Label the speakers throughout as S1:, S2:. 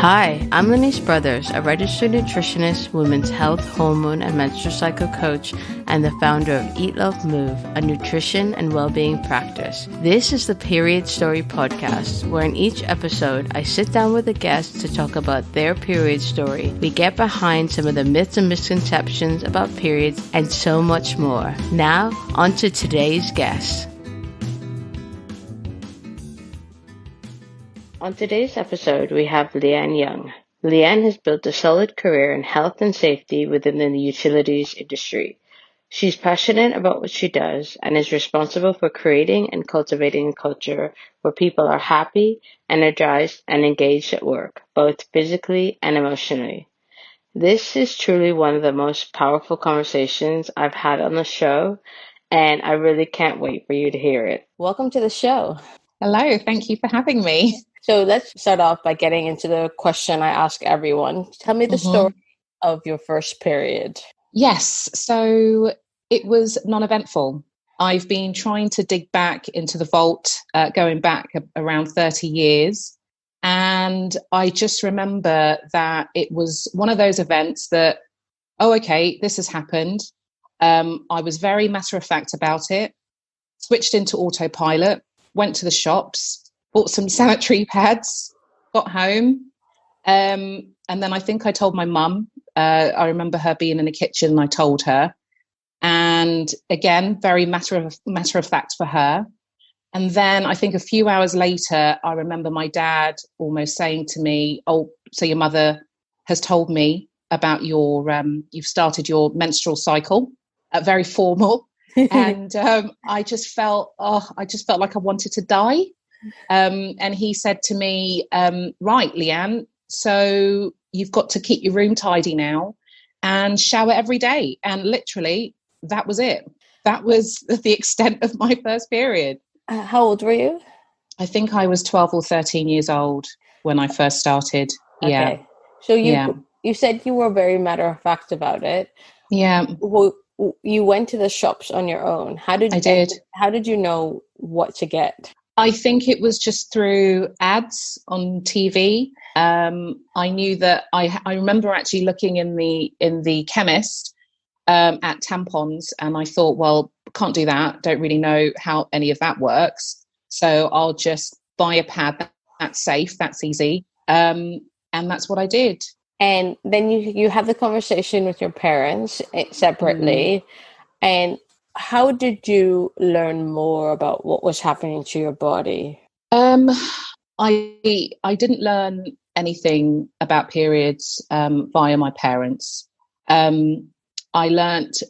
S1: Hi, I'm Lenise Brothers, a registered nutritionist, women's health, hormone, and menstrual cycle coach, and the founder of Eat, Love, Move, a nutrition and well-being practice. This is the Period Story Podcast, where in each episode, I sit down with a guest to talk about their period story. We get behind some of the myths and misconceptions about periods and so much more. Now, on to today's guest. On today's episode, we have Leanne Young. Leanne has built a solid career in health and safety within the utilities industry. She's passionate about what she does and is responsible for creating and cultivating a culture where people are happy, energized, and engaged at work, both physically and emotionally. This is truly one of the most powerful conversations I've had on the show, and I really can't wait for you to hear it. Welcome to the show.
S2: Hello, thank you for having me.
S1: So let's start off by getting into the question I ask everyone. Tell me the story of your first period.
S2: Yes, so it was non-eventful. I've been trying to dig back into the vault, going back around 30 years. And I just remember that it was one of those events that, oh, okay, this has happened. I was very matter of fact about it, switched into autopilot, went to the shops, bought some sanitary pads, got home. And then I think I told my mum. I remember her being in the kitchen and I told her. And again, very matter of fact for her. And then I think a few hours later, I remember my dad almost saying to me, oh, so your mother has told me about you've started your menstrual cycle, very formal. And I just felt like I wanted to die. And he said to me, right, Leanne, so you've got to keep your room tidy now and shower every day. And literally, that was it. That was the extent of my first period.
S1: How old were you?
S2: I think I was 12 or 13 years old when I first started.
S1: Okay.
S2: Yeah.
S1: So you said you were very matter of fact about it.
S2: Yeah.
S1: Well, you went to the shops on your own. How did you know what to get?
S2: I think it was just through ads on TV. I knew that I remember actually looking in the chemist at tampons, and I thought, well, can't do that. Don't really know how any of that works. So I'll just buy a pad. That's safe. That's easy. And that's what I did.
S1: And then you have the conversation with your parents separately. And how did you learn more about what was happening to your body?
S2: I didn't learn anything about periods via my parents. I learnt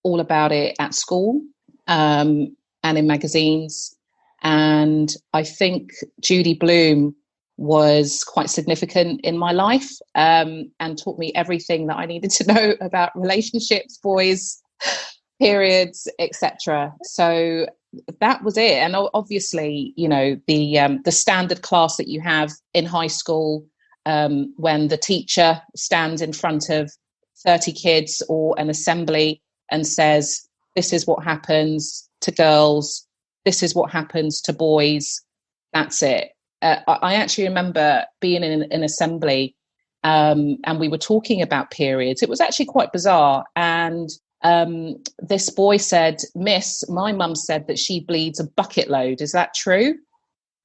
S2: all about it at school and in magazines. And I think Judy Blume was quite significant in my life and taught me everything that I needed to know about relationships, boys, periods, etc. So that was it. And obviously, you know, the standard class that you have in high school when the teacher stands in front of 30 kids or an assembly and says, this is what happens to girls, this is what happens to boys. That's it. I actually remember being in an assembly and we were talking about periods. It was actually quite bizarre. And this boy said, Miss, my mum said that she bleeds a bucket load. Is that true?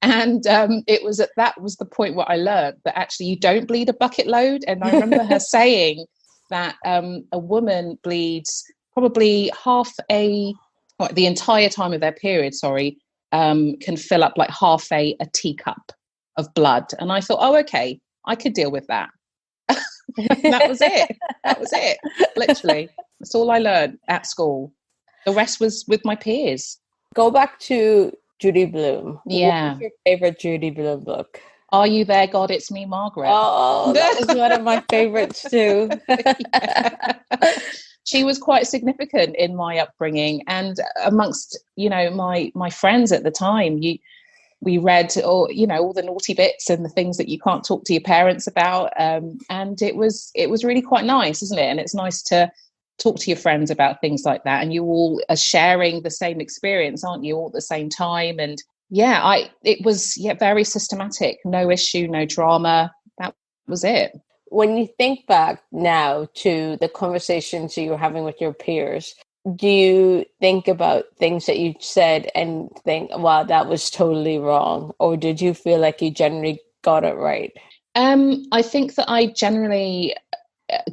S2: And that was the point where I learned that actually you don't bleed a bucket load. And I remember her saying that a woman bleeds probably the entire time of their period, can fill up like half a teacup of blood. And I thought, oh, okay, I could deal with that. That was it. Literally. That's all I learned at school. The rest was with my peers.
S1: Go back to Judy Blume.
S2: Yeah.
S1: What was your favorite Judy Blume book?
S2: Are You There, God? It's Me, Margaret.
S1: Oh, that was one of my favorites too.
S2: She was quite significant in my upbringing and amongst, you know, my friends at the time. We read all the naughty bits and the things that you can't talk to your parents about. And it was really quite nice, isn't it? And it's nice to talk to your friends about things like that. And you all are sharing the same experience, aren't you, all at the same time? And it was very systematic, no issue, no drama. That was it.
S1: When you think back now to the conversations you were having with your peers, do you think about things that you said and think, wow, that was totally wrong? Or did you feel like you generally got it right?
S2: I think that I generally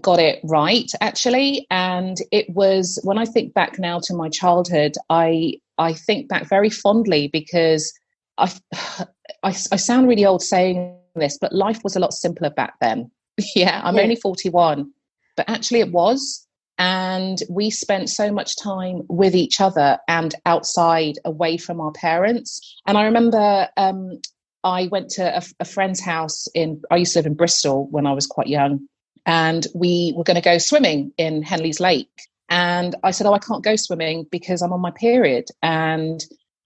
S2: got it right, actually. And it was, when I think back now to my childhood, I think back very fondly, because I sound really old saying this, but life was a lot simpler back then. Yeah, I'm only 41, but actually it was. And we spent so much time with each other and outside, away from our parents. And I remember I went to a friend's house I used to live in Bristol when I was quite young, and we were going to go swimming in Henley's Lake. And I said, oh, I can't go swimming because I'm on my period. And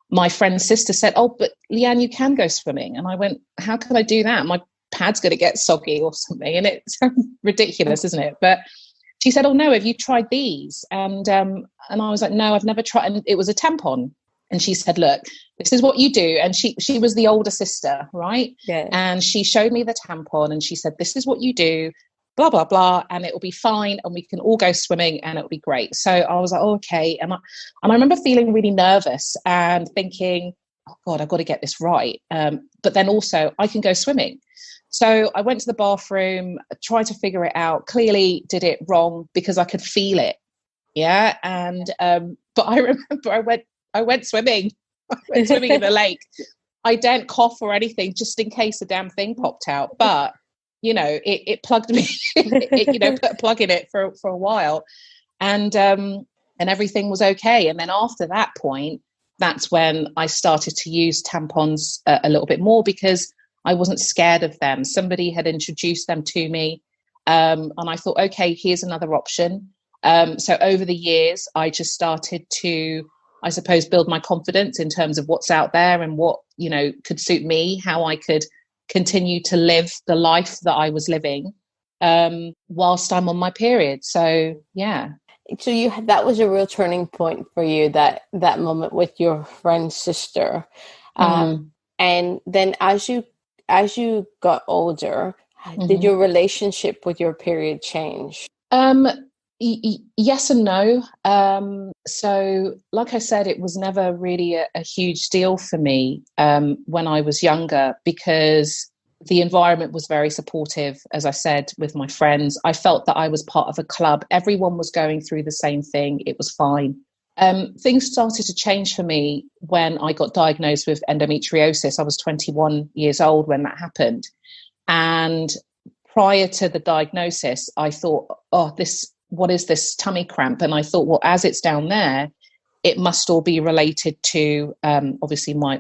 S2: my friend's sister said, oh, but Leanne, you can go swimming. And I went, how can I do that? My pad's going to get soggy or something. And it's ridiculous, isn't it? But she said, oh, no, have you tried these? And I was like, no, I've never tried. And it was a tampon. And she said, look, this is what you do. And she was the older sister, right?
S1: Yeah.
S2: And she showed me the tampon and she said, this is what you do, blah, blah, blah. And it will be fine. And we can all go swimming and it'll be great. So I was like, oh, okay. And I remember feeling really nervous and thinking, oh, God, I've got to get this right. But then also I can go swimming. So I went to the bathroom, tried to figure it out, clearly did it wrong because I could feel it. Yeah. And, but I remember I went swimming. I went swimming in the lake. I didn't cough or anything, just in case the damn thing popped out. But, you know, it plugged me, you know, put a plug in it for a while. And everything was okay. And then after that point, that's when I started to use tampons a little bit more, because I wasn't scared of them. Somebody had introduced them to me. And I thought, okay, here's another option. So over the years, I just started to, I suppose, build my confidence in terms of what's out there and what, you know, could suit me, how I could continue to live the life that I was living whilst I'm on my period. So, yeah.
S1: So that was a real turning point for you, that moment with your friend's sister. And then as you got older, did your relationship with your period change?
S2: Yes and no. So, like I said, it was never really a huge deal for me when I was younger, because the environment was very supportive, as I said, with my friends. I felt that I was part of a club. Everyone was going through the same thing. It was fine. Things started to change for me when I got diagnosed with endometriosis. I was 21 years old when that happened. And prior to the diagnosis, I thought, oh, what is this tummy cramp? And I thought, well, as it's down there, it must all be related to obviously my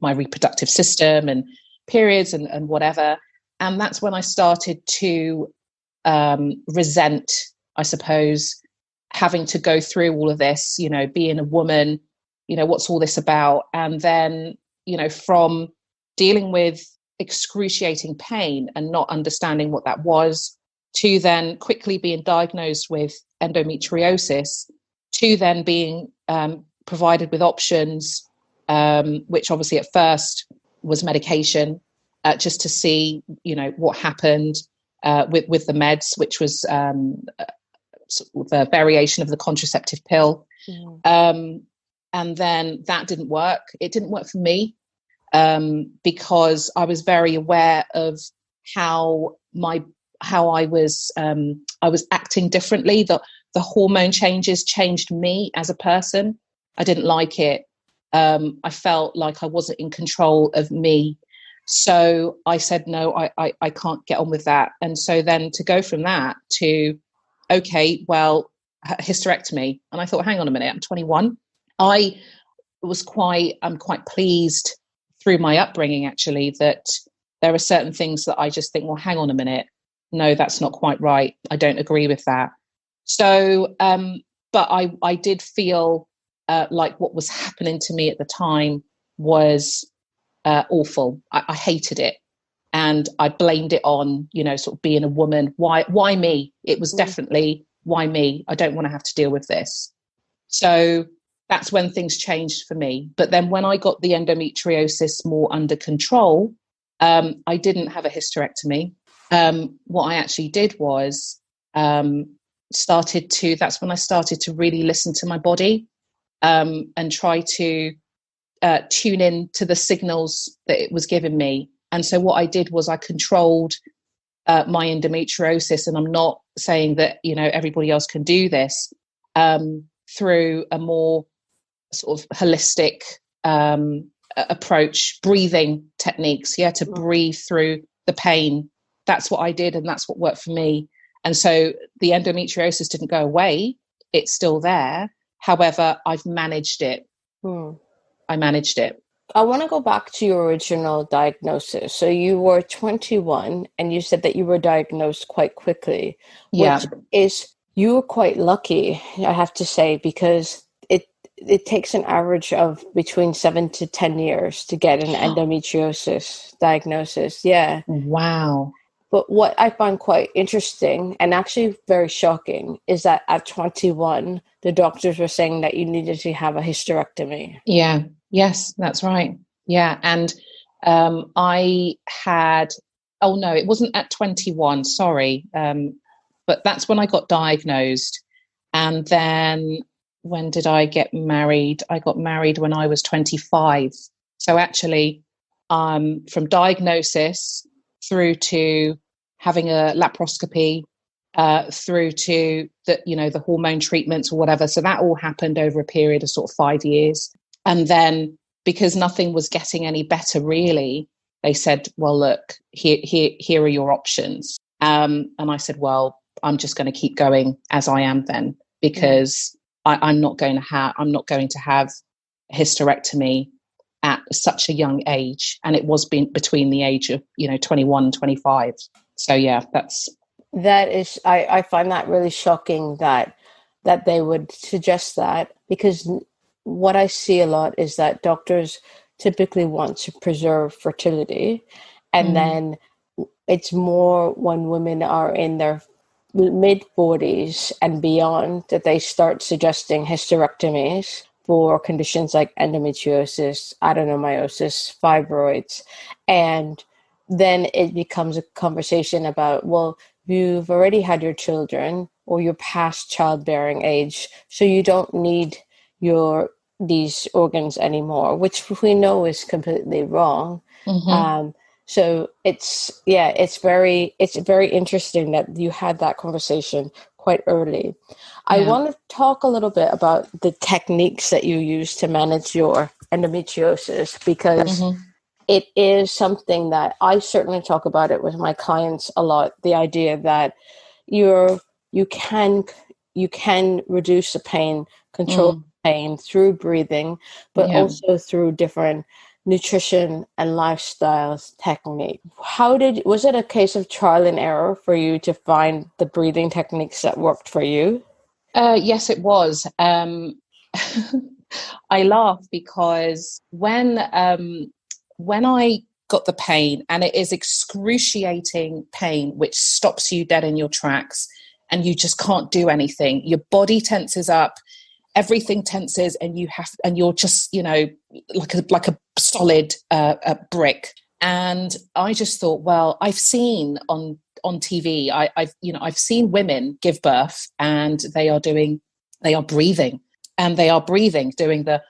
S2: reproductive system and periods and whatever. And that's when I started to resent, I suppose, having to go through all of this, you know, being a woman, you know, what's all this about? And then, you know, from dealing with excruciating pain and not understanding what that was, to then quickly being diagnosed with endometriosis, to then being provided with options, which obviously at first was medication, just to see, you know, what happened with the meds, which was the variation of the contraceptive pill. And then that didn't work. It didn't work for me because I was very aware of how I was acting differently. The hormone changes changed me as a person. I didn't like it. I felt like I wasn't in control of me. So I said, no, I can't get on with that. And so then to go from that to, okay, well, hysterectomy. And I thought, hang on a minute, I'm 21. I'm quite pleased through my upbringing, actually, that there are certain things that I just think, well, hang on a minute. No, that's not quite right. I don't agree with that. So, but I did feel like what was happening to me at the time was awful. I hated it. And I blamed it on, you know, sort of being a woman. Why me? It was definitely, why me? I don't want to have to deal with this. So that's when things changed for me. But then when I got the endometriosis more under control, I didn't have a hysterectomy. what I actually did was that's when I started to really listen to my body, and try to tune in to the signals that it was giving me. And so what I did was I controlled my endometriosis, and I'm not saying that, you know, everybody else can do this, through a more sort of holistic approach, breathing techniques, to breathe through the pain. That's what I did, and that's what worked for me. And so the endometriosis didn't go away. It's still there. However, I've managed it. I managed it.
S1: I want to go back to your original diagnosis. So you were 21 and you said that you were diagnosed quite quickly, which is, you were quite lucky, I have to say, because it takes an average of between 7 to 10 years to get an endometriosis diagnosis. Yeah.
S2: Wow.
S1: But what I find quite interesting and actually very shocking is that at 21, the doctors were saying that you needed to have a hysterectomy.
S2: Yeah. Yes, that's right. Yeah. And I had, oh no, it wasn't at 21, sorry. But that's when I got diagnosed. And then when did I get married? I got married when I was 25. So actually, from diagnosis through to having a laparoscopy, through to the hormone treatments or whatever. So that all happened over a period of sort of 5 years. And then because nothing was getting any better, really, they said, well, look, here are your options. And I said, well, I'm just going to keep going as I am then, because I'm not going to have a hysterectomy at such a young age. And it was between the age of, 21 and 25. So yeah, I find that really shocking that they would suggest that, because what I see a lot is that doctors typically want to preserve fertility. And then it's more when women are in their mid 40s and beyond that they start suggesting hysterectomies for conditions like endometriosis, adenomyosis, fibroids. And then it becomes a conversation about, well, you've already had your children or you're past childbearing age, so you don't need these organs anymore, which we know is completely wrong. So it's very interesting that you had that conversation quite early. I want to talk a little bit about the techniques that you use to manage your endometriosis, because it is something that I certainly talk about it with my clients a lot. The idea that you can reduce the pain, control pain through breathing, but also through different nutrition and lifestyle technique. Was it a case of trial and error for you to find the breathing techniques that worked for you? Yes, it was. I laugh because when I got the pain, and it is excruciating pain, which stops you dead in your tracks, and you just can't do anything. Your body tenses up, everything tenses, and you're just, like a solid brick. And I just thought, well, I've seen on TV, I've seen women give birth, and they are breathing, doing the,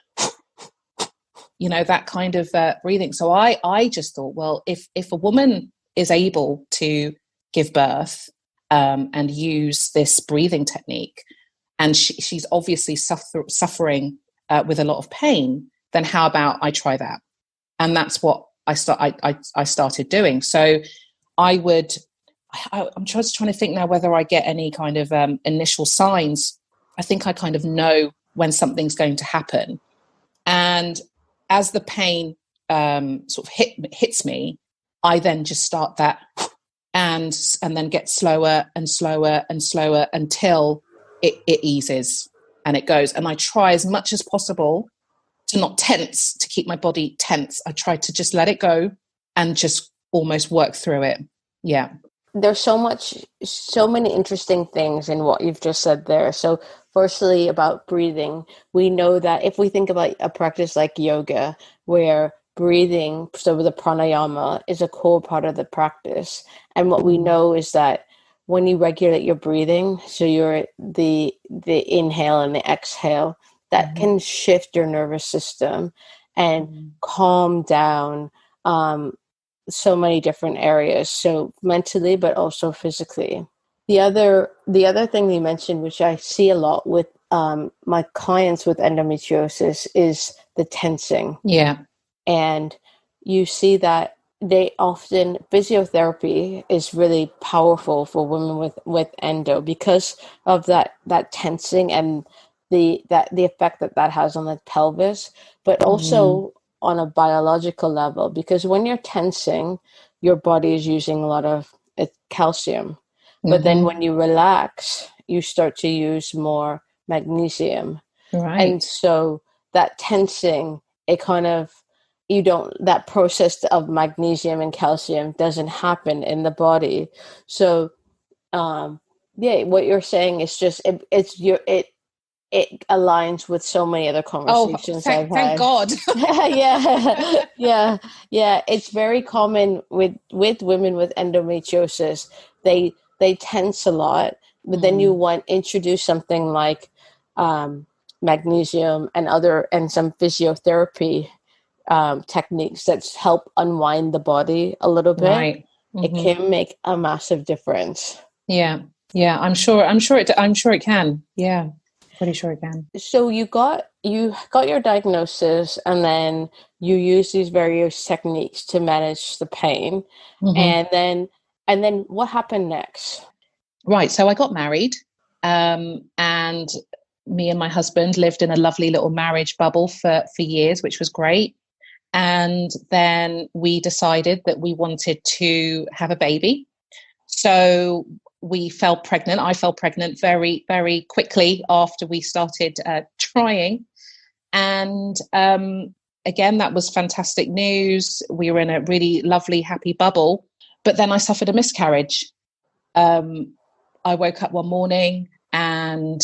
S2: that kind of breathing. So I just thought, well, if a woman is able to give birth and use this breathing technique, and she's obviously suffering with a lot of pain, then how about I try that? And that's what I started doing. So I'm just trying to think now whether I get any kind of initial signs. I think I kind of know when something's going to happen. And as the pain sort of hits me, I then just start that and then get slower and slower and slower until it eases and it goes. And I try as much as possible to not tense, to keep my body tense. I try to just let it go and just almost work through it. Yeah.
S1: There's so many interesting things in what you've just said there. So firstly, about breathing, we know that if we think about a practice like yoga, where breathing, so the pranayama is a core part of the practice. And what we know is that when you regulate your breathing, so you're the inhale and the exhale, that can shift your nervous system and calm down so many different areas, so mentally but also physically. The other thing you mentioned, which I see a lot with my clients with endometriosis, is the tensing.
S2: Yeah.
S1: And you see that they often, physiotherapy is really powerful for women with endo because of that tensing and the effect that has on the pelvis, but also on a biological level, because when you're tensing, your body is using a lot of calcium. But then when you relax, you start to use more magnesium.
S2: Right.
S1: And so that tensing, it kind of, that process of magnesium and calcium doesn't happen in the body. So, yeah, what you're saying is just, it aligns with so many other conversations I've
S2: Thank
S1: had.
S2: God.
S1: Yeah. It's very common with women with endometriosis. They tense a lot, but then you introduce something like magnesium and some physiotherapy techniques that help unwind the body a little bit.
S2: Right.
S1: It can make a massive difference.
S2: Yeah. I'm sure it can. Yeah. Pretty sure it can.
S1: So you got your diagnosis, and then you use these various techniques to manage the pain. And then what happened next?
S2: Right. So I got married, and me and my husband lived in a lovely little marriage bubble for years, which was great. And then we decided that we wanted to have a baby. So we fell pregnant. I fell pregnant very, very quickly after we started trying. And again, that was fantastic news. We were in a really lovely, happy bubble. But then I suffered a miscarriage. I woke up one morning and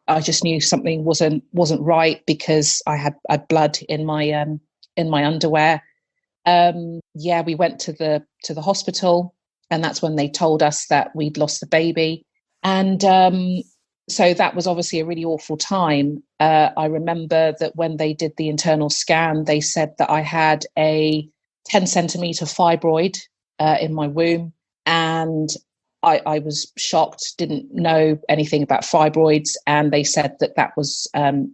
S2: I just knew something wasn't right, because I had blood in my underwear. We went to the hospital, and that's when they told us that we'd lost the baby. And so that was obviously a really awful time. I remember that when they did the internal scan, they said that I had a 10-centimeter fibroid in my womb. And I was shocked, didn't know anything about fibroids. And they said that was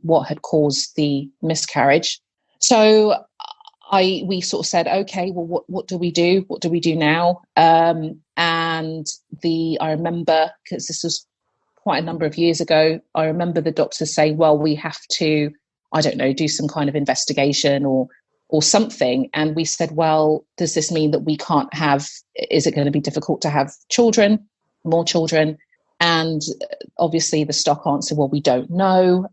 S2: what had caused the miscarriage. So we sort of said, okay, well, what do we do? What do we do now? And I remember, because this was quite a number of years ago, I remember the doctors saying, well, we have to, I don't know, do some kind of investigation or something. And we said, well, does this mean that we can't have, is it going to be difficult to have more children? And obviously the stock answer, well, we don't know.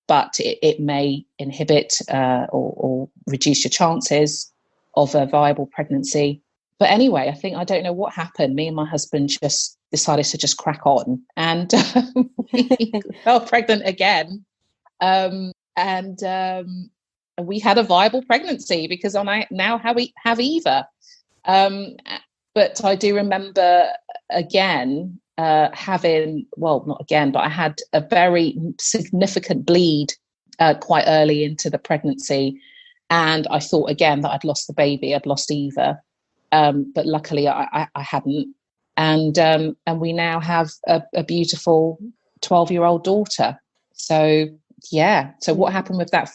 S2: But it may inhibit or reduce your chances of a viable pregnancy. But anyway, I don't know what happened. Me and my husband just decided to just crack on, and we fell pregnant again. And we had a viable pregnancy, because I now have Eva. But I do remember again, having, well, not again, but I had a very significant bleed quite early into the pregnancy. And I thought again that I'd lost the baby, I'd lost Eva. But luckily I hadn't. And we now have a beautiful 12-year-old daughter. So, yeah. So what happened with that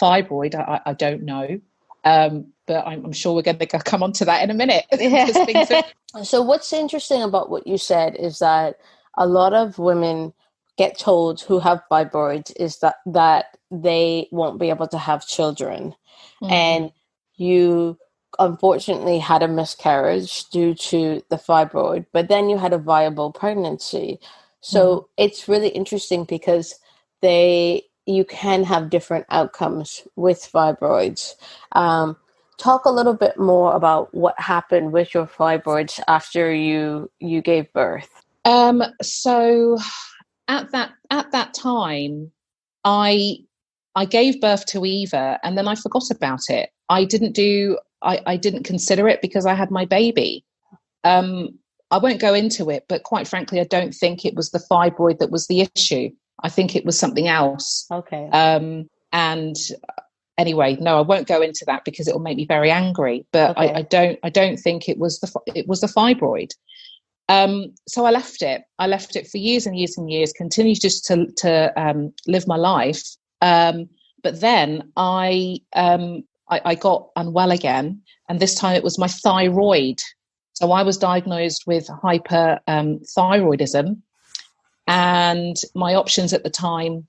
S2: fibroid, I don't know. But I'm sure we're going to come on to that in a minute.
S1: So what's interesting about what you said is that a lot of women get told who have fibroids is that they won't be able to have children. And you unfortunately had a miscarriage due to the fibroid, but then you had a viable pregnancy. So it's really interesting because you can have different outcomes with fibroids. Talk a little bit more about what happened with your fibroids after you gave birth.
S2: So at that time, I I gave birth to Eva and then I forgot about it. I didn't consider it because I had my baby. I won't go into it, but quite frankly, I don't think it was the fibroid that was the issue. I think it was something else.
S1: Okay.
S2: And anyway, no, I won't go into that because it will make me very angry. But
S1: Okay.
S2: I don't think it was the fibroid. So I left it. I left it for years and years and years. Continued just to live my life. But then I got unwell again, and this time it was my thyroid. So I was diagnosed with hyperthyroidism, and my options at the time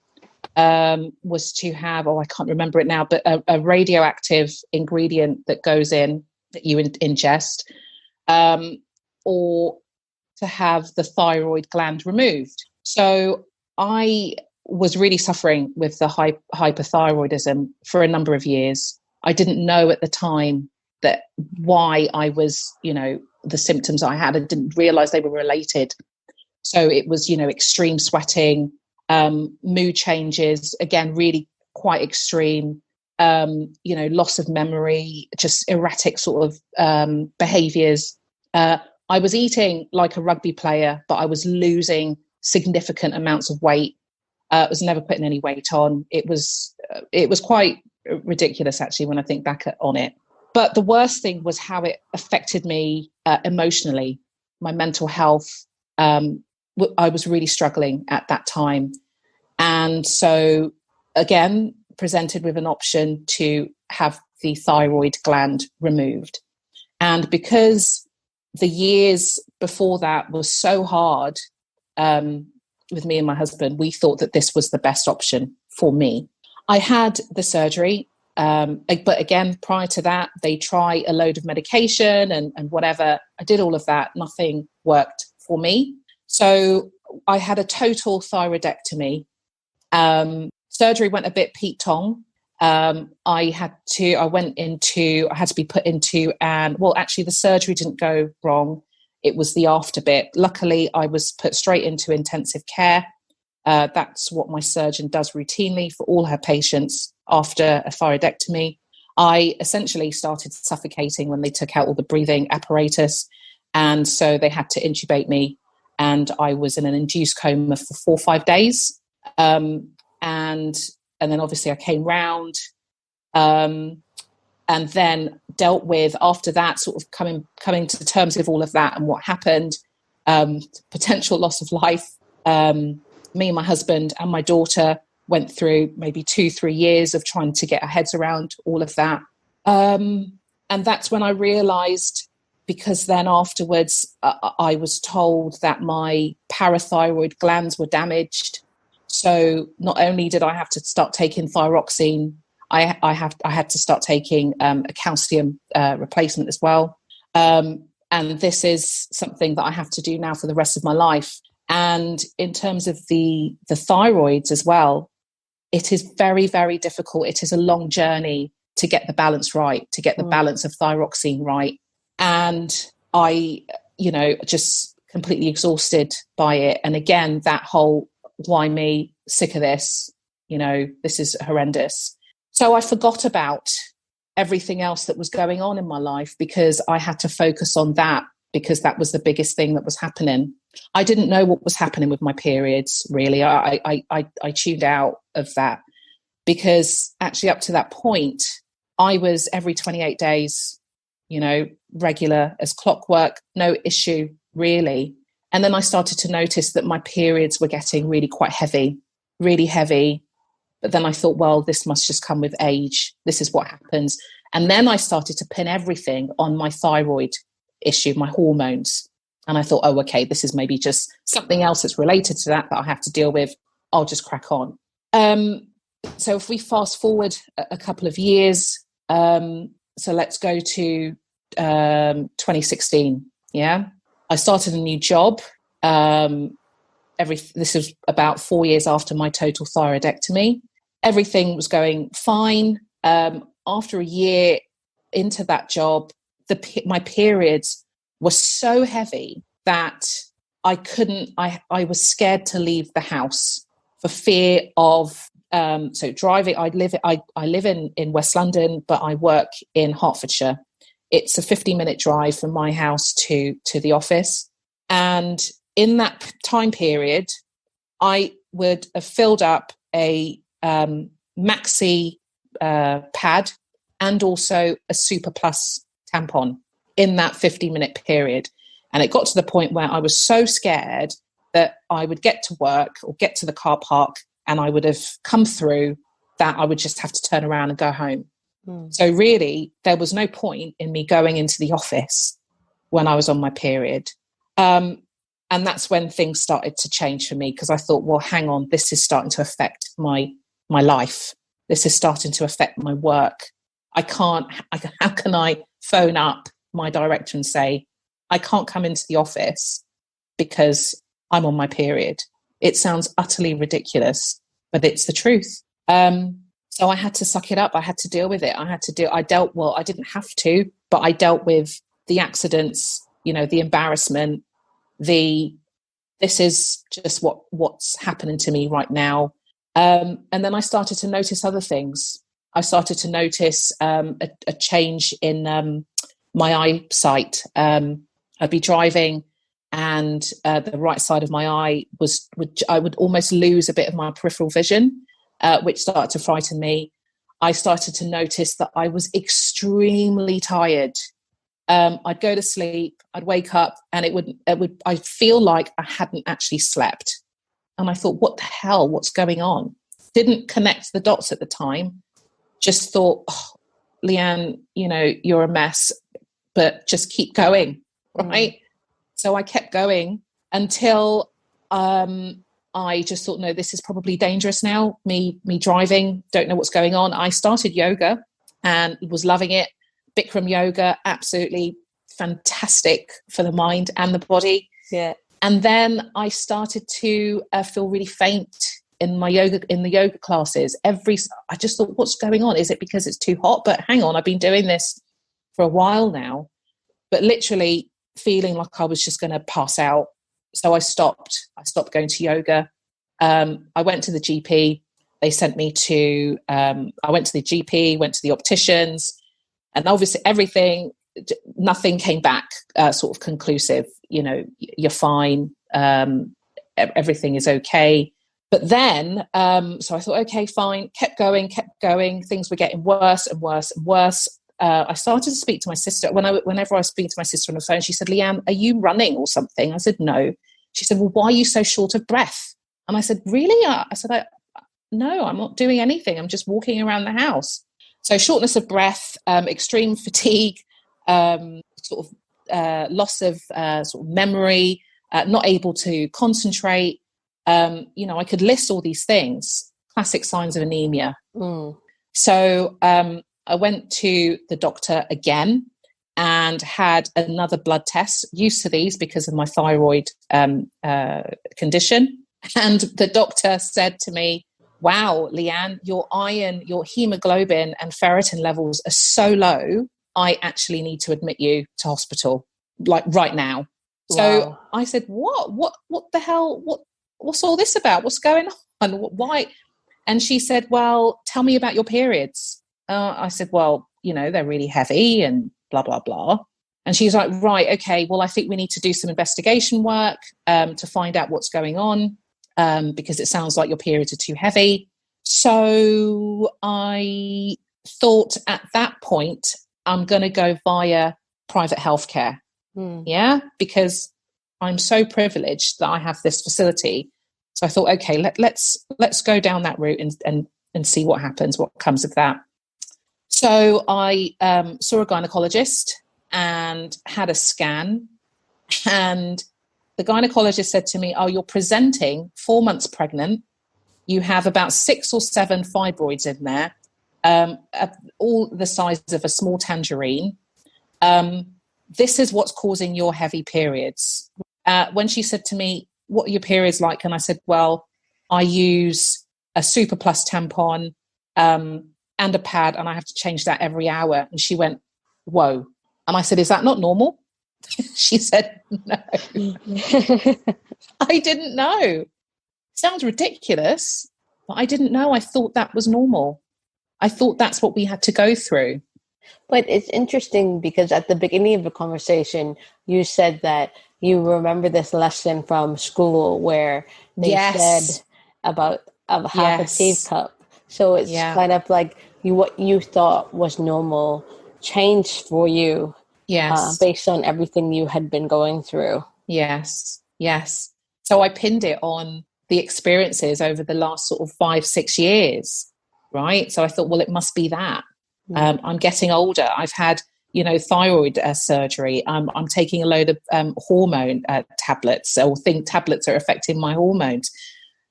S2: was to have, I can't remember it now, but a radioactive ingredient that goes in that you ingest, or to have the thyroid gland removed. So I was really suffering with the hyperthyroidism for a number of years. I didn't know at the time that why I was, the symptoms I had. I didn't realize they were related. So it was, extreme sweating, mood changes, again, really quite extreme, loss of memory, just erratic sort of behaviors. I was eating like a rugby player, but I was losing significant amounts of weight. I was never putting any weight on. It was quite ridiculous, actually, when I think back on it. But the worst thing was how it affected me emotionally, my mental health. I was really struggling at that time. And so, again, presented with an option to have the thyroid gland removed. And because the years before that was so hard with me and my husband, we thought that this was the best option for me. I had the surgery. But again, prior to that, they try a load of medication and whatever. I did all of that. Nothing worked for me. So I had a total thyroidectomy. Surgery went a bit Pete-tong. I had to be put into actually the surgery didn't go wrong. It was the after bit. Luckily, I was put straight into intensive care. That's what my surgeon does routinely for all her patients after a thyroidectomy. I essentially started suffocating when they took out all the breathing apparatus. And so they had to intubate me. And I was in an induced coma for 4 or 5 days. And then obviously I came round and then dealt with, after that, sort of coming to terms with all of that and what happened, potential loss of life. Me and my husband and my daughter went through maybe 2-3 years of trying to get our heads around all of that. And that's when I realized, because then afterwards I was told that my parathyroid glands were damaged. So not only did I have to start taking thyroxine, I had to start taking a calcium replacement as well. And this is something that I have to do now for the rest of my life. And in terms of the thyroids as well, it is very, very difficult. It is a long journey to get the balance right, to get the balance of thyroxine right. And I, just completely exhausted by it. And again, that whole, why me, sick of this, this is horrendous. So I forgot about everything else that was going on in my life because I had to focus on that, because that was the biggest thing that was happening. I didn't know what was happening with my periods, really. I tuned out of that because actually up to that point, I was every 28 days, regular as clockwork, no issue, really. And then I started to notice that my periods were getting really quite heavy, really heavy. But then I thought, well, this must just come with age. This is what happens. And then I started to pin everything on my thyroid issue, my hormones. And I thought, oh, okay, this is maybe just something else that's related to that I have to deal with. I'll just crack on. So if we fast forward a couple of years, so let's go to 2016. Yeah, I started a new job. This was about 4 years after my total thyroidectomy. Everything was going fine. After a year into that job, my periods were so heavy that I was scared to leave the house for fear of So driving, I live in West London, but I work in Hertfordshire. It's a 50-minute drive from my house to the office. And in that time period, I would have filled up a maxi pad and also a Super Plus tampon in that 50-minute period. And it got to the point where I was so scared that I would get to work or get to the car park and I would have come through that I would just have to turn around and go home. So really, there was no point in me going into the office when I was on my period. And that's when things started to change for me, because I thought, well, hang on, this is starting to affect my life. This is starting to affect my work. How can I phone up my director and say, I can't come into the office because I'm on my period? It sounds utterly ridiculous, but it's the truth. So I had to suck it up. I had to deal with it. I didn't have to, but I dealt with the accidents, the embarrassment, this is just what's happening to me right now. And then I started to notice other things. I started to notice a change in my eyesight. I'd be driving and the right side of my eye I would almost lose a bit of my peripheral vision, which started to frighten me. I started to notice that I was extremely tired. I'd go to sleep, I'd wake up, and I'd feel like I hadn't actually slept. And I thought, what the hell? What's going on? Didn't connect the dots at the time. Just thought, oh, Leanne, you're a mess, but just keep going, right? So I kept going until I just thought, no, this is probably dangerous now. Me driving, don't know what's going on. I started yoga and was loving it. Bikram yoga, absolutely fantastic for the mind and the body.
S3: Yeah.
S2: And then I started to feel really faint in the yoga classes. I just thought, what's going on? Is it because it's too hot? But hang on, I've been doing this for a while now, but literally feeling like I was just going to pass out. So I stopped going to yoga. I went to the GP. They sent me to, I went to the GP, went to the opticians, and obviously nothing came back sort of conclusive. You're fine. Everything is okay. But then, so I thought, okay, fine, kept going. Things were getting worse and worse and worse. I started to speak to my sister. Whenever I was speaking to my sister on the phone, she said, Leanne, are you running or something? I said, no. She said, well, why are you so short of breath? And I said, really? I said, no, I'm not doing anything. I'm just walking around the house. So shortness of breath, extreme fatigue, sort of loss of sort of memory, not able to concentrate. I could list all these things, classic signs of anemia. So I went to the doctor again and had another blood test, used to these because of my thyroid condition. And the doctor said to me, wow, Leanne, your iron, your hemoglobin and ferritin levels are so low, I actually need to admit you to hospital, like right now. Wow. So I said, what the hell? What's all this about? What's going on? Why? And she said, well, tell me about your periods. I said, well, they're really heavy and blah, blah, blah. And she's like, right, okay, well, I think we need to do some investigation work to find out what's going on because it sounds like your periods are too heavy. So I thought at that point, I'm going to go via private healthcare. Yeah, because I'm so privileged that I have this facility. So I thought, okay, let's go down that route and see what happens, what comes of that. So I saw a gynecologist and had a scan, and the gynecologist said to me, oh, you're presenting 4 months pregnant. You have about 6 or 7 fibroids in there, all the size of a small tangerine. This is what's causing your heavy periods. When she said to me, what are your periods like? And I said, well, I use a Super Plus tampon and a pad, and I have to change that every hour. And she went, whoa. And I said, is that not normal? She said, no. I didn't know. Sounds ridiculous. But I didn't know. I thought that was normal. I thought that's what we had to go through.
S1: But it's interesting because at the beginning of the conversation, you said that you remember this lesson from school where they said about of half a teacup. So it's kind of like what you thought was normal changed for you based on everything you had been going through.
S2: Yes. So I pinned it on the experiences over the last sort of 5-6 years, right? So I thought, well, it must be that. I'm getting older. I've had, thyroid surgery. I'm taking a load of hormone tablets, or think tablets are affecting my hormones.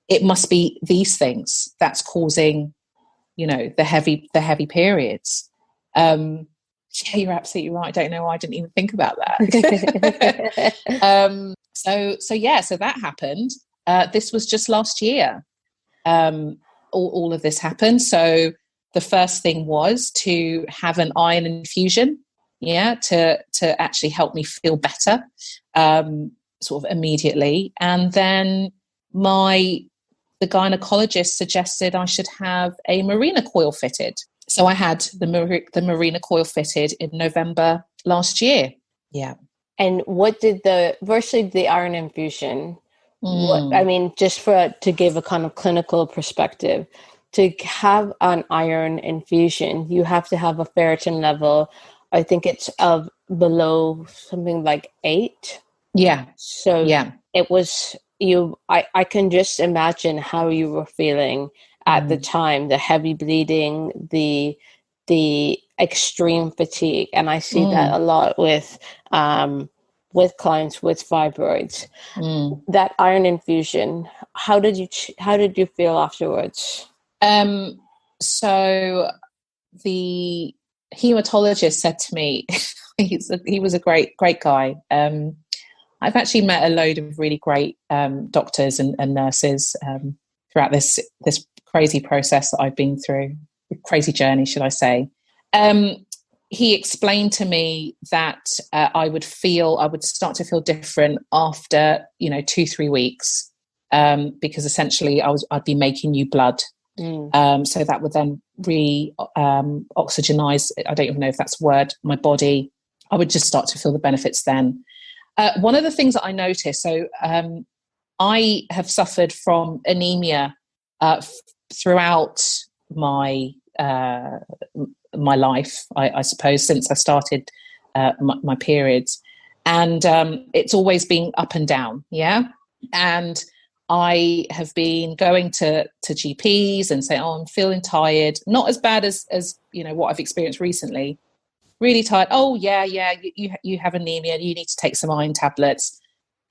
S2: It must be these things that's causing, the heavy periods. Yeah, you're absolutely right. I don't know why I didn't even think about that. So that happened. This was just last year. All of this happened. So the first thing was to have an iron infusion, to actually help me feel better, sort of immediately. And then the gynecologist suggested I should have a Mirena coil fitted. So I had the Mirena coil fitted in November last year. Yeah.
S1: And what did versus the iron infusion? Just to give a kind of clinical perspective, to have an iron infusion, you have to have a ferritin level. I think it's of below something like 8.
S2: Yeah.
S1: So it was you. I can just imagine how you were feeling at the time, the heavy bleeding, the extreme fatigue. And I see that a lot with clients with fibroids. That iron infusion, how did you feel afterwards?
S2: So the hematologist said to me, he was a great guy. I've actually met a load of really great doctors and nurses throughout this crazy process that I've been through, crazy journey, should I say. He explained to me that I would start to feel different after 2-3 weeks, because essentially I'd be making new blood. So that would then oxygenize, I don't even know if that's a word, my body. I would just start to feel the benefits then. One of the things that I noticed, so I have suffered from anemia throughout my life, I suppose, since I started my periods. And it's always been up and down, and I have been going to GPs and say, I'm feeling tired, not as bad as what I've experienced recently. Really tired. Oh yeah, you have anemia. You need to take some iron tablets.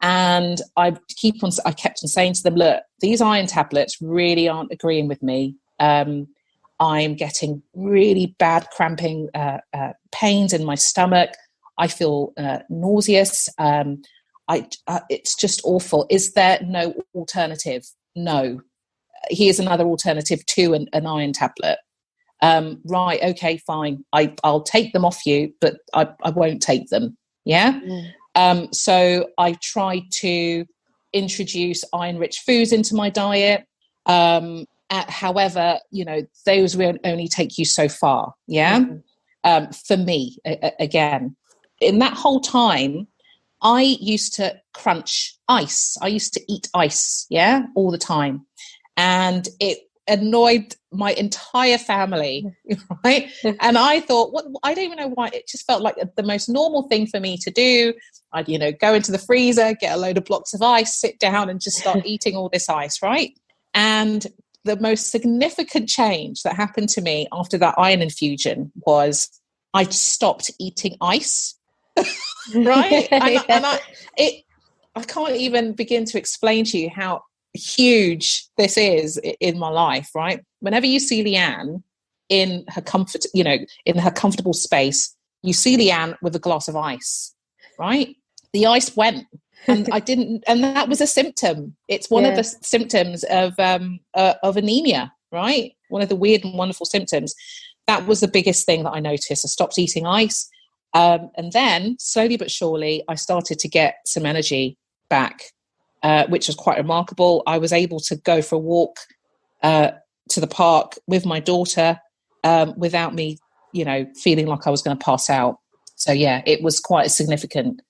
S2: And I kept on saying to them, look, these iron tablets really aren't agreeing with me. I'm getting really bad cramping pains in my stomach. I feel nauseous. It's just awful. Is there no alternative? No. Here's another alternative to an iron tablet. Right, okay, fine. I'll take them off you, but I won't take them. Yeah? So I tried to introduce iron-rich foods into my diet. However, those will only take you so far. Yeah? For me, again. In that whole time, I used to crunch ice. I used to eat ice, all the time. And it annoyed my entire family, right? And I thought, I don't even know why. It just felt like the most normal thing for me to do. I'd, go into the freezer, get a load of blocks of ice, sit down and just start eating all this ice, right? And the most significant change that happened to me after that iron infusion was I stopped eating ice. Right? I can't even begin to explain to you how huge this is in my life, right? Whenever you see Leanne in her comfort, in her comfortable space, you see Leanne with a glass of ice, right? The ice went, and I didn't, and that was a symptom. It's one of the symptoms of anemia, right? One of the weird and wonderful symptoms. That was the biggest thing that I noticed. I stopped eating ice. And then slowly but surely, I started to get some energy back, which was quite remarkable. I was able to go for a walk to the park with my daughter without me, feeling like I was going to pass out. So yeah, it was quite a significant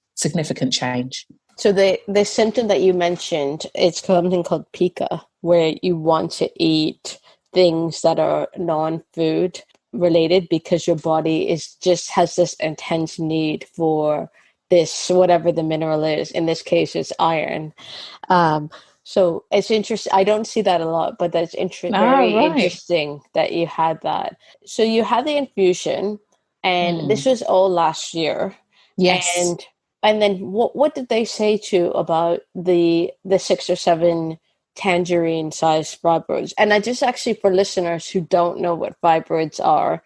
S2: change.
S1: So the symptom that you mentioned, it's something called pica, where you want to eat things that are non-food related because your body has this intense need for this, whatever the mineral is. In this case, it's iron. So it's interesting. I don't see that a lot, but that's very interesting that you had that. So you had the infusion, and this was all last year.
S2: Yes.
S1: And then what did they say to you about the 6 or 7 tangerine-sized fibroids? And I just actually, for listeners who don't know what fibroids are,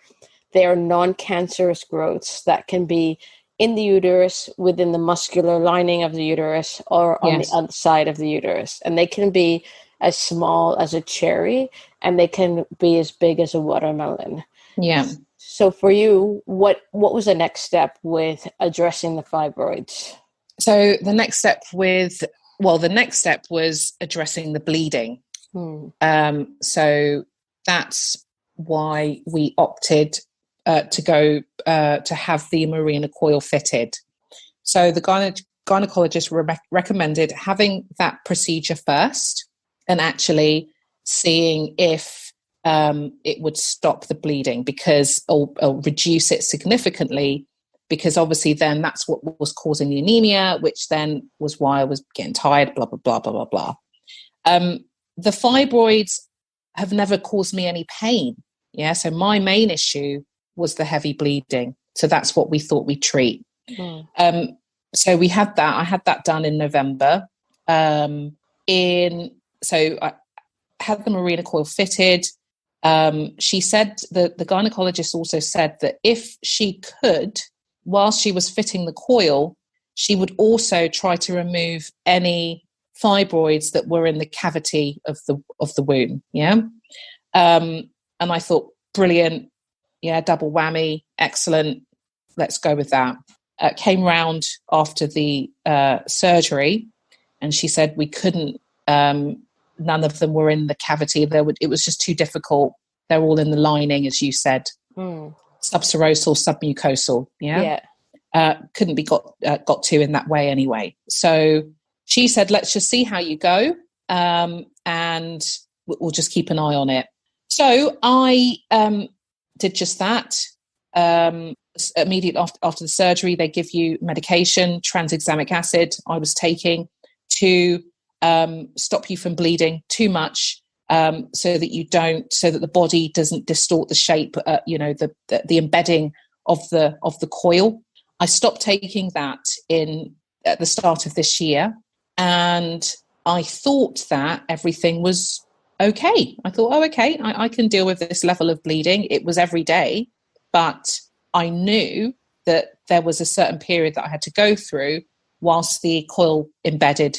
S1: they are non-cancerous growths that can be in the uterus, within the muscular lining of the uterus, or on the outside of the uterus. And they can be as small as a cherry, and they can be as big as a watermelon.
S2: Yeah.
S1: So for you, what was the next step with addressing the fibroids?
S2: So the next step was addressing the bleeding. So that's why we opted to go to have the Mirena coil fitted. So the gynecologist recommended having that procedure first and actually seeing if it would stop the bleeding or reduce it significantly, because obviously then that's what was causing the anemia, which then was why I was getting tired, blah, blah, blah, blah, blah, blah. The fibroids have never caused me any pain. Yeah. So my main issue was the heavy bleeding. So that's what we thought we'd treat. So we had that. I had that done in November. So I had the Mirena coil fitted. She said that the gynecologist also said that if she could, while she was fitting the coil, she would also try to remove any fibroids that were in the cavity of the womb. Yeah. And I thought, brilliant. Yeah, double whammy, excellent. Let's go with that. Came round after the surgery, and she said we couldn't. None of them were in the cavity. It was just too difficult. They're all in the lining, as you said, subserosal, submucosal. Yeah. Couldn't be got to in that way anyway. So she said, let's just see how you go, and we'll just keep an eye on it. So I did just that. Immediately after the surgery, they give you medication, tranexamic acid I was taking to stop you from bleeding too much, so that the body doesn't distort the shape, the embedding of the coil. I stopped taking that at the start of this year, and I thought that everything was okay. I thought, okay, I can deal with this level of bleeding. It was every day, but I knew that there was a certain period that I had to go through whilst the coil embedded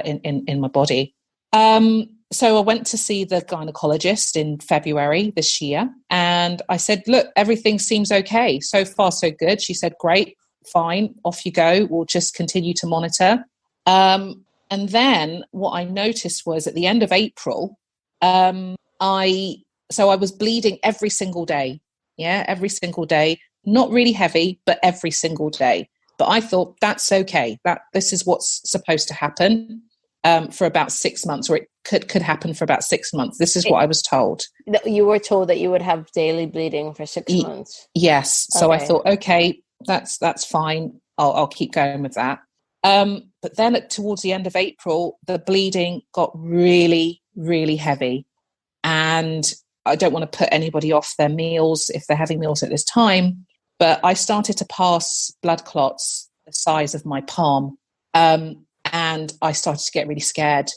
S2: in my body. So I went to see the gynecologist in February this year, and I said, look, everything seems okay. So far, so good. She said, great, fine, off you go. We'll just continue to monitor. And then what I noticed was at the end of April, I was bleeding every single day. Yeah, every single day. Not really heavy, but every single day. But I thought that's okay. This is what's supposed to happen for about 6 months, or it could happen for about 6 months. This is what I was told.
S1: You were told that you would have daily bleeding for 6 months.
S2: Yes. So I thought, okay, that's fine. I'll keep going with that. But then towards the end of April, the bleeding got really, really heavy. And I don't want to put anybody off their meals if they're having meals at this time, but I started to pass blood clots the size of my palm. And I started to get really scared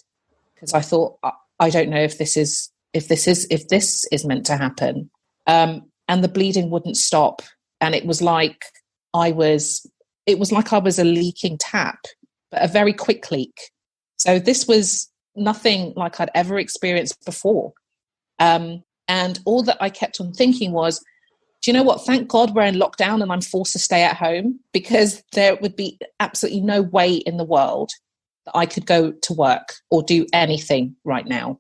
S2: because I thought, I don't know if this is meant to happen. And the bleeding wouldn't stop. And it was like I was a leaking tap, but a very quick leak. So this was nothing like I'd ever experienced before. And all that I kept on thinking was, do you know what? Thank God we're in lockdown and I'm forced to stay at home, because there would be absolutely no way in the world that I could go to work or do anything right now.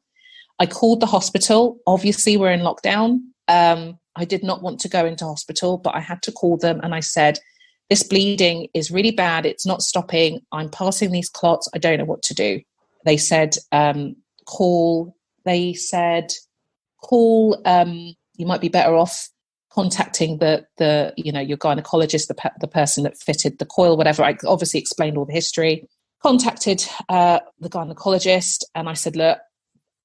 S2: I called the hospital. Obviously, we're in lockdown. I did not want to go into hospital, but I had to call them. And I said, this bleeding is really bad. It's not stopping. I'm passing these clots. I don't know what to do. They said, call. They said, call. You might be better off contacting the your gynecologist, the person that fitted the coil, whatever. I obviously explained all the history. Contacted the gynecologist, and I said, look,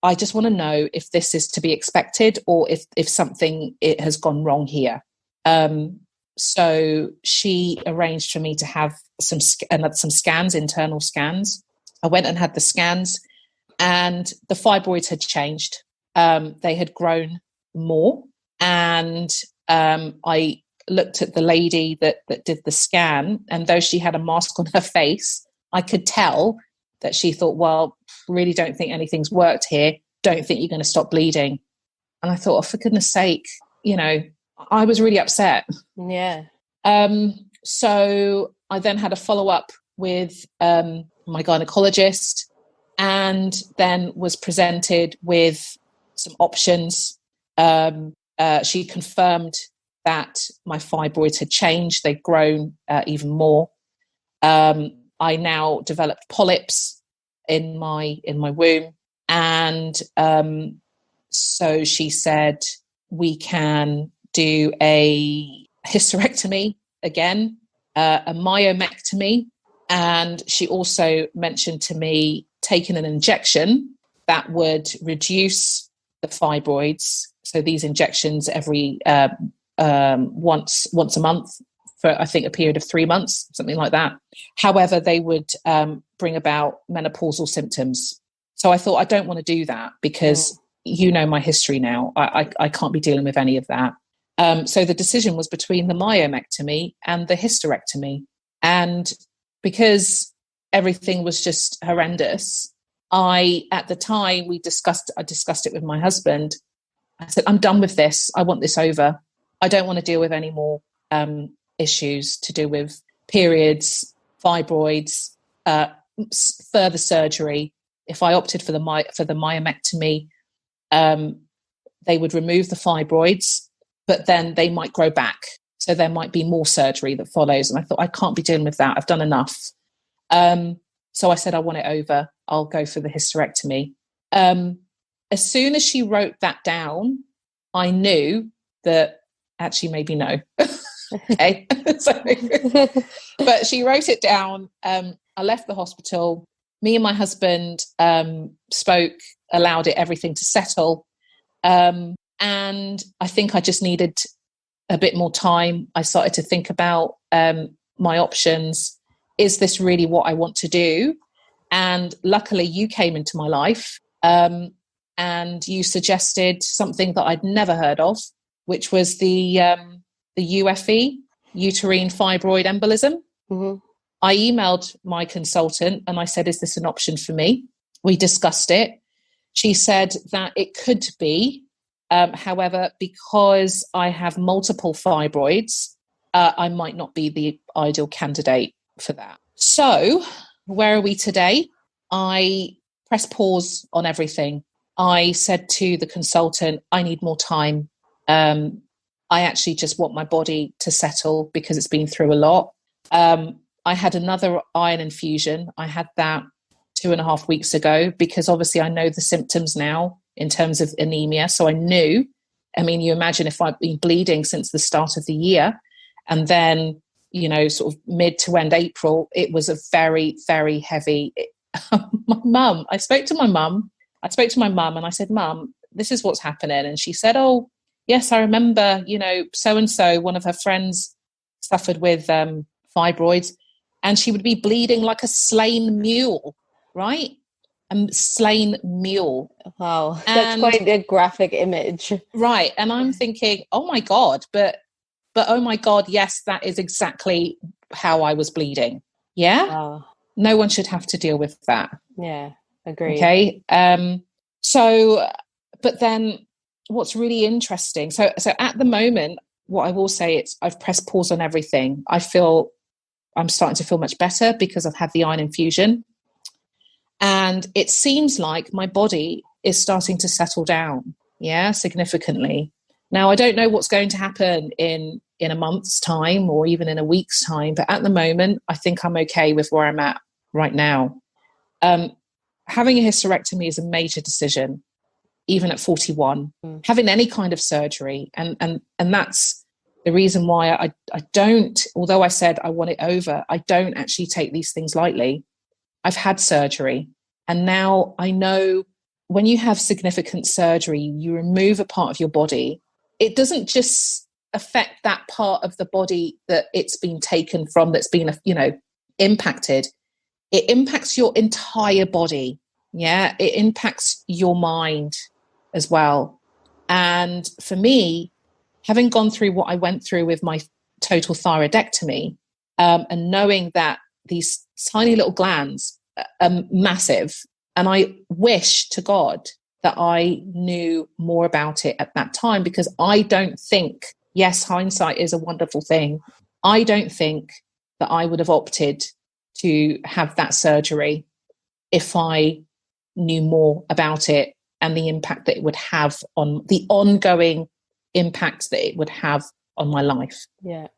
S2: I just want to know if this is to be expected or if something it has gone wrong here. So she arranged for me to have some scans, internal scans. I went and had the scans, and the fibroids had changed. They had grown more, and I looked at the lady that did the scan, and though she had a mask on her face, I could tell that she thought, well, really don't think anything's worked here. Don't think you're going to stop bleeding. And I thought, oh, for goodness sake, I was really upset.
S1: Yeah.
S2: So I then had a follow-up with my gynecologist, and then was presented with some options. She confirmed that my fibroids had changed. They'd grown even more. I now developed polyps in my womb. And so she said, we can do a hysterectomy again, a myomectomy. And she also mentioned to me taking an injection that would reduce the fibroids. So these injections every once a month for, I think, a period of 3 months, something like that. However, they would bring about menopausal symptoms. So I thought, I don't want to do that because my history now. I can't be dealing with any of that. So the decision was between the myomectomy and the hysterectomy. And because everything was just horrendous, at the time I discussed it with my husband. I said, I'm done with this. I want this over. I don't want to deal with any more issues to do with periods, fibroids, further surgery. If I opted for the myomectomy, they would remove the fibroids, but then they might grow back. So there might be more surgery that follows. And I thought, I can't be dealing with that. I've done enough. So I said, I want it over. I'll go for the hysterectomy. As soon as she wrote that down, I knew that actually maybe no. Okay. But she wrote it down. I left the hospital. Me and my husband spoke, allowed everything to settle. And I think I just needed a bit more time. I started to think about my options. Is this really what I want to do? And luckily you came into my life and you suggested something that I'd never heard of, which was the UFE, uterine fibroid embolism. Mm-hmm. I emailed my consultant and I said, is this an option for me? We discussed it. She said that it could be. However, because I have multiple fibroids, I might not be the ideal candidate for that. So where are we today? I pressed pause on everything. I said to the consultant, I need more time. I actually just want my body to settle because it's been through a lot. I had another iron infusion. I had that 2.5 weeks ago because obviously I know the symptoms now in terms of anemia. So I knew, you imagine if I've been bleeding since the start of the year and then, sort of mid to end April, it was a very, very heavy. I spoke to my mum and I said, Mum, this is what's happening. And she said, oh, yes, I remember, so-and-so, one of her friends suffered with fibroids, and she would be bleeding like a slain mule, right? Slain mule.
S1: Wow, that's quite a graphic image.
S2: Right. And I'm thinking, oh my God, but oh my God, yes, that is exactly how I was bleeding. Yeah. Wow. No one should have to deal with that.
S1: Yeah, agree.
S2: Okay. So, but then what's really interesting, so at the moment, what I will say is I've pressed pause on everything. I'm starting to feel much better because I've had the iron infusion. And it seems like my body is starting to settle down, significantly. Now, I don't know what's going to happen in a month's time or even in a week's time, but at the moment, I think I'm okay with where I'm at right now. Having a hysterectomy is a major decision, even at 41. Having any kind of surgery, and that's the reason why I don't, although I said I want it over, I don't actually take these things lightly. I've had surgery, and now I know when you have significant surgery, you remove a part of your body. It doesn't just affect that part of the body that it's been taken from, that's been, impacted. It impacts your entire body. Yeah. It impacts your mind as well. And for me, having gone through what I went through with my total thyroidectomy, and knowing that these tiny little glands are massive, and I wish to God that I knew more about it at that time, because I don't think, yes, hindsight is a wonderful thing. I don't think that I would have opted to have that surgery if I knew more about it and the impact that it would have on the ongoing impact that it would have on my life.
S1: Yeah.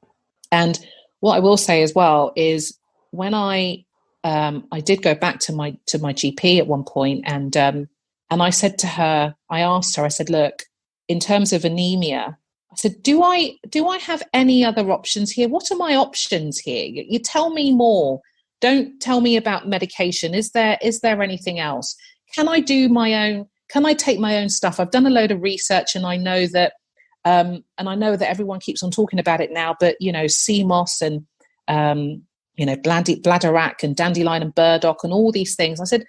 S2: And what I will say as well is when I did go back to my GP at one point, and I said to her, I asked her, I said, look, in terms of anemia, I said, do I have any other options here? What are my options here? You tell me more. Don't tell me about medication. Is there anything else? Can I do my own? Can I take my own stuff? I've done a load of research, and I know that, everyone keeps on talking about it now, but, CMOS and, bladderwrack and dandelion and burdock and all these things. I said,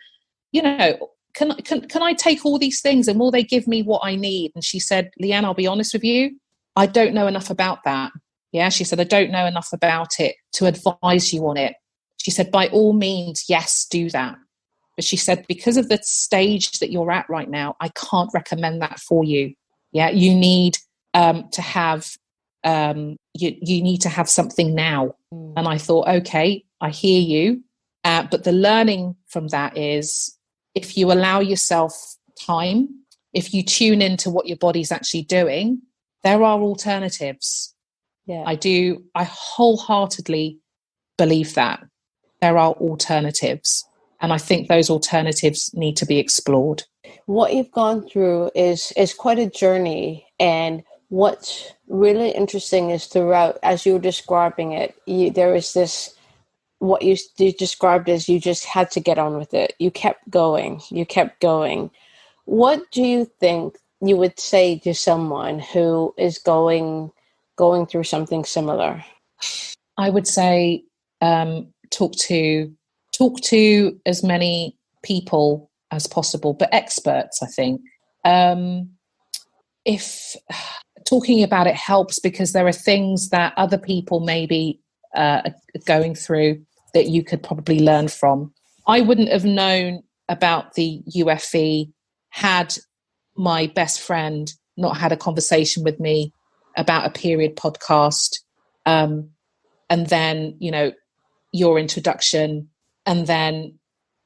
S2: can I take all these things, and will they give me what I need? And she said, Leanne, I'll be honest with you, I don't know enough about that. Yeah, she said, I don't know enough about it to advise you on it. She said, by all means, yes, do that. But she said, because of the stage that you're at right now, I can't recommend that for you. Yeah, you need to have you need to have something now. And I thought, okay, I hear you. But the learning from that is, if you allow yourself time, if you tune into what your body's actually doing, there are alternatives.
S1: Yeah.
S2: I wholeheartedly believe that there are alternatives. And I think those alternatives need to be explored.
S1: What you've gone through is quite a journey. And what's really interesting is throughout, as you were describing it, there is this, what you described as you just had to get on with it. You kept going. What do you think you would say to someone who is going through something similar?
S2: I would say talk to as many people as possible, but experts, I think. If talking about it helps, because there are things that other people maybe are going through that you could probably learn from. I wouldn't have known about the UFE had my best friend not had a conversation with me about a period podcast, and then, your introduction, and then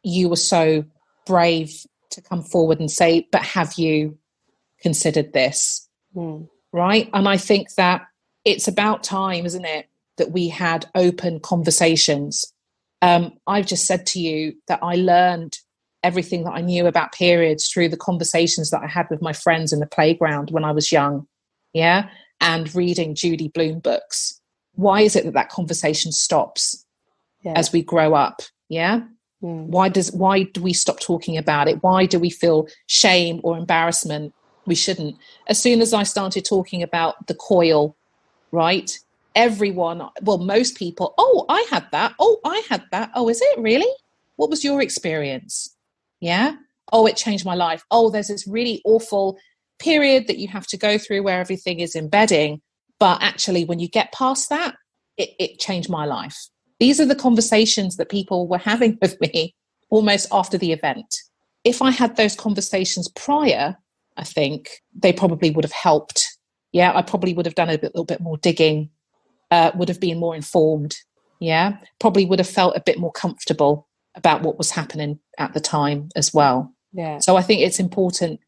S2: you were so brave to come forward and say, but have you considered this? Right? And I think that it's about time, isn't it, that we had open conversations. I've just said to you that I learned everything that I knew about periods through the conversations that I had with my friends in the playground when I was young. Yeah. And reading Judy Blume books. Why is it that conversation stops as we grow up? Yeah. Why do we stop talking about it? Why do we feel shame or embarrassment? We shouldn't. As soon as I started talking about the coil, right? Everyone, well, most people, oh, I had that. Oh, I had that. Oh, is it really? What was your experience? Yeah. Oh, it changed my life. Oh, there's this really awful period that you have to go through where everything is embedding. But actually, when you get past that, it changed my life. These are the conversations that people were having with me almost after the event. If I had those conversations prior, I think they probably would have helped. Yeah, I probably would have done a little bit more digging, would have been more informed. Yeah, probably would have felt a bit more comfortable about what was happening at the time as well.
S1: Yeah.
S2: So I think it's important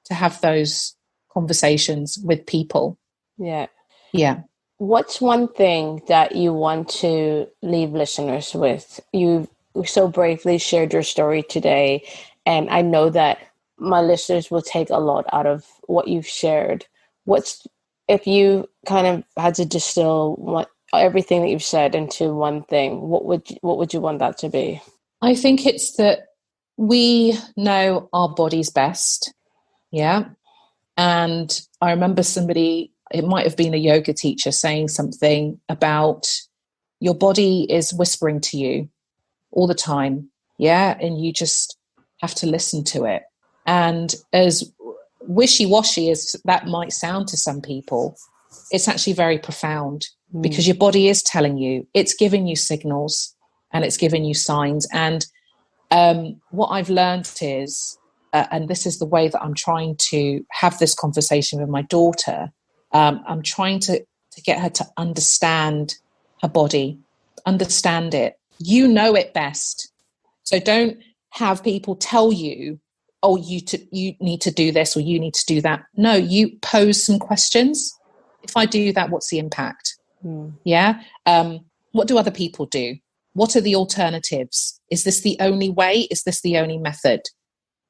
S2: to have those conversations with people.
S1: Yeah.
S2: Yeah.
S1: What's one thing that you want to leave listeners with? You've so bravely shared your story today, and I know that my listeners will take a lot out of what you've shared. What's, if you kind of had to distill everything that you've said into one thing, what would you want that to be?
S2: I think it's that we know our bodies best. Yeah. And I remember somebody, it might have been a yoga teacher, saying something about your body is whispering to you all the time. Yeah. And you just have to listen to it. And as wishy-washy as that might sound to some people, it's actually very profound, because your body is telling you, it's giving you signals and it's giving you signs. And what I've learned is, and this is the way that I'm trying to have this conversation with my daughter, I'm trying to get her to understand her body, understand it. You know it best. So don't have people tell you, oh, you need to do this or you need to do that. No, you pose some questions. If I do that, what's the impact? Yeah. What do other people do? What are the alternatives? Is this the only way? Is this the only method?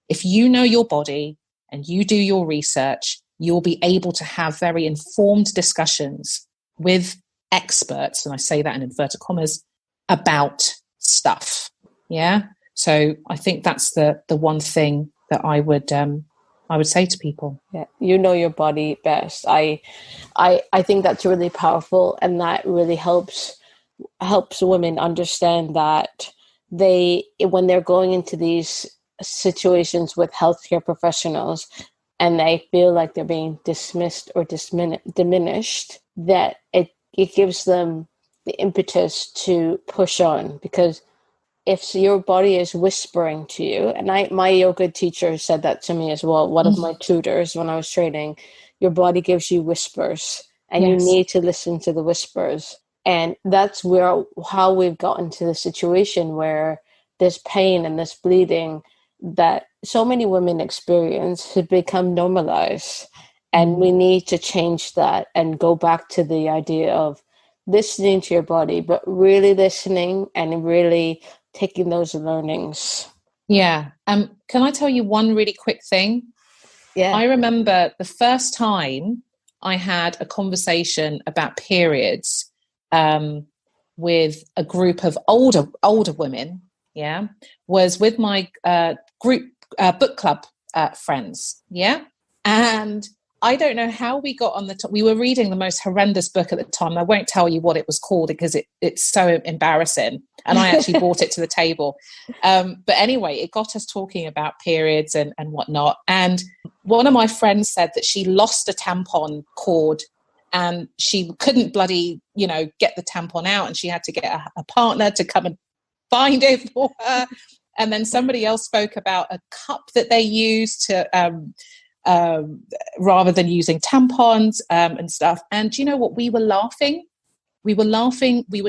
S2: If you know your body and you do your research, you'll be able to have very informed discussions with experts, and I say that in inverted commas, about stuff. Yeah. So I think that's the one thing that I would say to people.
S1: Yeah, you know your body best. I think that's really powerful, and that really helps women understand that when they're going into these situations with healthcare professionals and they feel like they're being dismissed or diminished, that it gives them the impetus to push on. Because if your body is whispering to you, and my yoga teacher said that to me as well, one of my tutors when I was training, your body gives you whispers, and you need to listen to the whispers. And that's how we've gotten to the situation where this pain and this bleeding that so many women experience has become normalized. And we need to change that and go back to the idea of listening to your body, but really listening and really taking those learnings.
S2: Yeah. Can I tell you one really quick thing?
S1: Yeah.
S2: I remember the first time I had a conversation about periods with a group of older women, yeah, was with my group book club friends, yeah. And I don't know how we got on we were reading the most horrendous book at the time. I won't tell you what it was called because it's so embarrassing. And I actually brought it to the table. But anyway, it got us talking about periods and whatnot. And one of my friends said that she lost a tampon cord and she couldn't bloody, get the tampon out, and she had to get a partner to come and find it for her. And then somebody else spoke about a cup that they used to rather than using tampons and stuff. And you know what? We were laughing, we were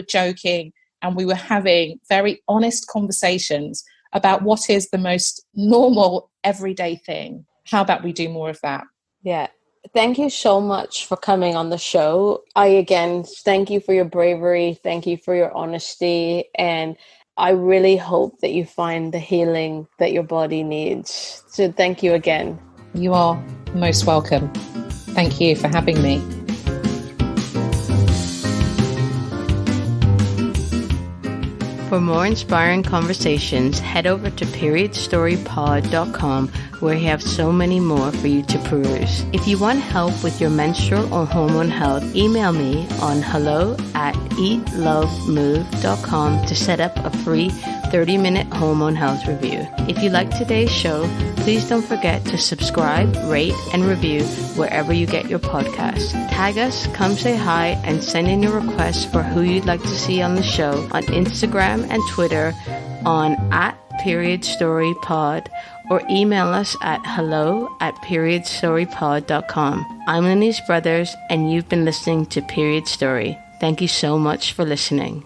S2: joking, and we were having very honest conversations about what is the most normal everyday thing. How about we do more of that?
S1: Yeah. Thank you so much for coming on the show. I, again, thank you for your bravery. Thank you for your honesty. And I really hope that you find the healing that your body needs. So thank you again.
S2: You are most welcome. Thank you for having me.
S1: For more inspiring conversations, head over to periodstorypod.com, where we have so many more for you to peruse. If you want help with your menstrual or hormone health, email me on hello@eatlovemove.com to set up a free 30-minute hormone health review. If you like today's show, please don't forget to subscribe, rate, and review wherever you get your podcasts. Tag us, come say hi, and send in your requests for who you'd like to see on the show on Instagram and Twitter on @periodstorypod, or email us at hello@periodstorypod.com. I'm Lenny's Brothers, and you've been listening to Period Story. Thank you so much for listening.